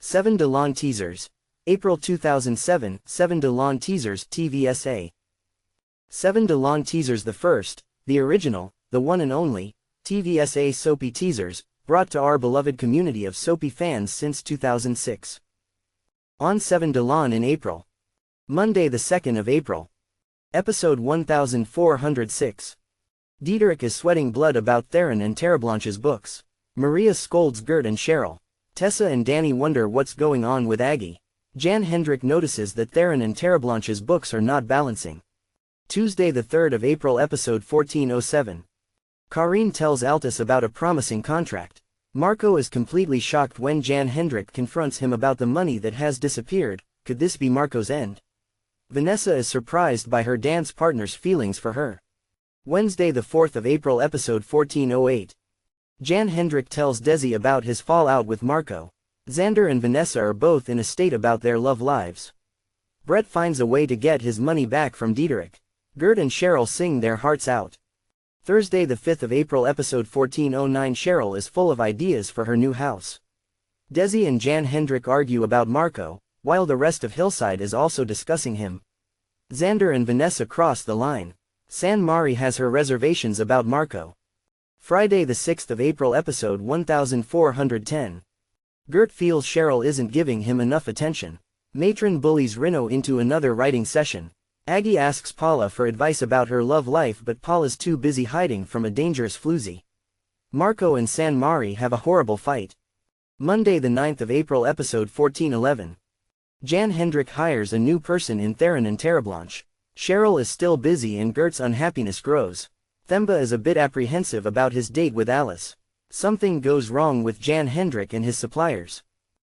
7delaan teasers. April 2007, 7delaan teasers TVSA. 7delaan teasers, the first, the original, the one and only, TVSA soapy teasers, brought to our beloved community of soapy fans since 2006. On 7delaan in April. Monday the 2nd of April. Episode 1406. Diederik is sweating blood about Theron and Terreblanche's books. Maria scolds Gert and Cheryl. Tessa and Danny wonder what's going on with Aggie. Jan Hendrik notices that Theron and Terreblanche's books are not balancing. Tuesday the 3rd of April, episode 1407. Karin tells Altus about a promising contract. Marco is completely shocked when Jan Hendrik confronts him about the money that has disappeared. Could this be Marco's end? Vanessa is surprised by her dance partner's feelings for her. Wednesday the 4th of April, episode 1408. Jan Hendrik tells Desi about his fallout with Marco. Xander and Vanessa are both in a state about their love lives. Brett finds a way to get his money back from Diederik. Gert and Cheryl sing their hearts out. Thursday the 5th of April, episode 1409. Cheryl is full of ideas for her new house. Desi and Jan Hendrik argue about Marco, while the rest of Hillside is also discussing him. Xander and Vanessa cross the line. San Mari has her reservations about Marco. Friday the 6th of April, episode 1410. Gert feels Cheryl isn't giving him enough attention. Matron bullies Rino into another writing session. Aggie asks Paula for advice about her love life, but Paula's too busy hiding from a dangerous floozy. Marco and San Mari have a horrible fight. Monday the 9th of April, episode 1411. Jan Hendrik hires a new person in Theron and Terreblanche. Cheryl is still busy and Gert's unhappiness grows. Themba is a bit apprehensive about his date with Alice. Something goes wrong with Jan Hendrik and his suppliers.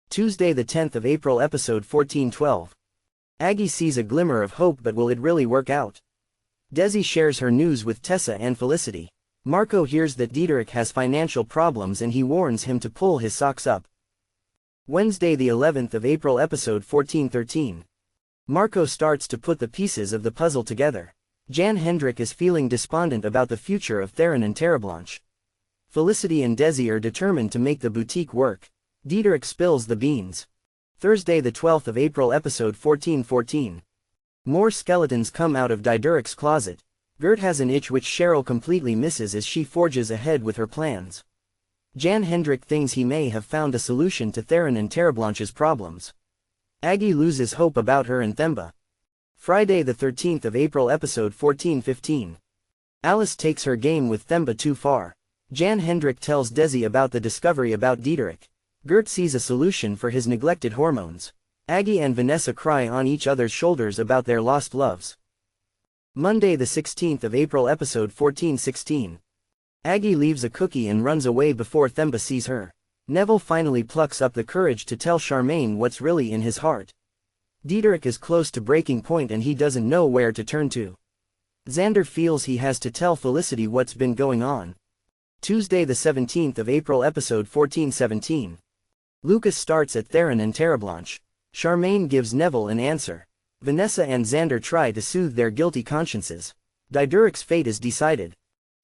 Tuesday the 10th of April, episode 1412. Aggie sees a glimmer of hope, but will it really work out? Desi shares her news with Tessa and Felicity. Marco hears that Diederik has financial problems and he warns him to pull his socks up. Wednesday the 11th of April, episode 1413. Marco starts to put the pieces of the puzzle together. Jan Hendrik is feeling despondent about the future of Theron and Terreblanche. Felicity and Desi are determined to make the boutique work. Diederik spills the beans. Thursday the 12th of April, episode 1414. More skeletons come out of Diederik's closet. Gert has an itch which Cheryl completely misses as she forges ahead with her plans. Jan Hendrik thinks he may have found a solution to Theron and Terreblanche's problems. Aggie loses hope about her and Themba. Friday the 13th of April, episode 1415. Alice takes her game with Themba too far. Jan Hendrik tells Desi about the discovery about Diederik. Gert sees a solution for his neglected hormones. Aggie and Vanessa cry on each other's shoulders about their lost loves. Monday the 16th of April, episode 1416. Aggie leaves a cookie and runs away before Themba sees her. Neville finally plucks up the courage to tell Charmaine what's really in his heart. Diederik is close to breaking point and he doesn't know where to turn to. Xander feels he has to tell Felicity what's been going on. Tuesday the 17th of April, episode 1417. Lucas starts at Theron and Terreblanche. Charmaine gives Neville an answer. Vanessa and Xander try to soothe their guilty consciences. Diederik's fate is decided.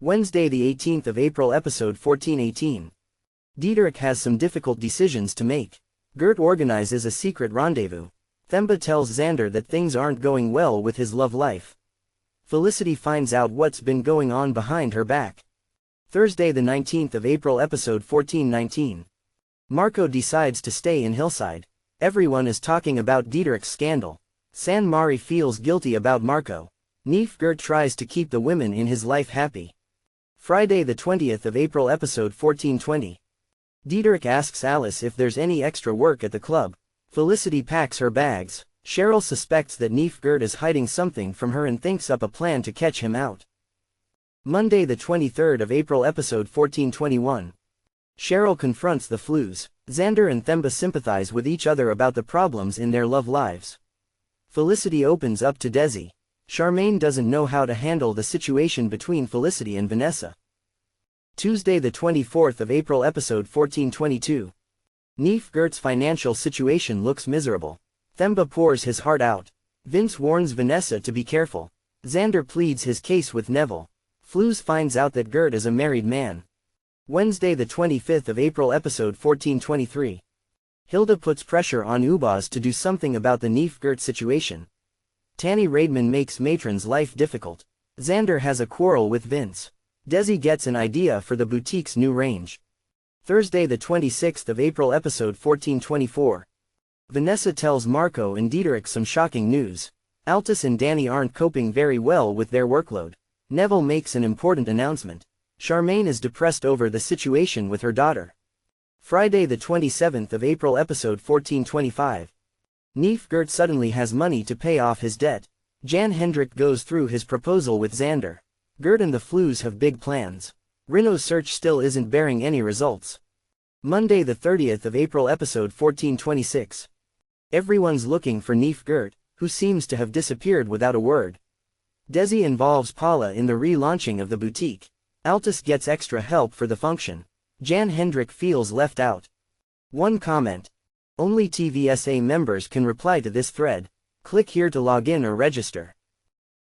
Wednesday the 18th of April, episode 1418. Diederik has some difficult decisions to make. Gert organizes a secret rendezvous. Themba tells Xander that things aren't going well with his love life. Felicity finds out what's been going on behind her back. Thursday the 19th of April, episode 1419. Marco decides to stay in Hillside. Everyone is talking about Diederik's scandal. San Mari feels guilty about Marco. Gert tries to keep the women in his life happy. Friday the 20th of April, episode 1420. Diederik asks Alice if there's any extra work at the club. Felicity packs her bags. Cheryl suspects that Gert is hiding something from her and thinks up a plan to catch him out. Monday the 23rd of April, episode 1421. Cheryl confronts the Flues. Xander and Themba sympathize with each other about the problems in their love lives. Felicity opens up to Desi. Charmaine doesn't know how to handle the situation between Felicity and Vanessa. Tuesday the 24th of April, episode 1422. Gert's financial situation looks miserable. Themba pours his heart out. Vince warns Vanessa to be careful. Xander pleads his case with Neville. Flues finds out that Gert is a married man. Wednesday the 25th of April, episode 1423. Hilda puts pressure on Ubaz to do something about the Neef-Gert situation. Tanny Raidman makes Matron's life difficult. Xander has a quarrel with Vince. Desi gets an idea for the boutique's new range. Thursday the 26th of April, episode 1424. Vanessa tells Marco and Diederik some shocking news. Altus and Danny aren't coping very well with their workload. Neville makes an important announcement. Charmaine is depressed over the situation with her daughter. Friday the 27th of April, episode 1425. Neef-Gert suddenly has money to pay off his debt. Jan Hendrik goes through his proposal with Xander. Gert and the Flues have big plans. Rino's search still isn't bearing any results. Monday the 30th of April, episode 1426. Everyone's looking for Neef-Gert, who seems to have disappeared without a word. Desi involves Paula in the relaunching of the boutique. Altus gets extra help for the function. Jan Hendrik feels left out. One comment. Only TVSA members can reply to this thread. Click here to log in or register.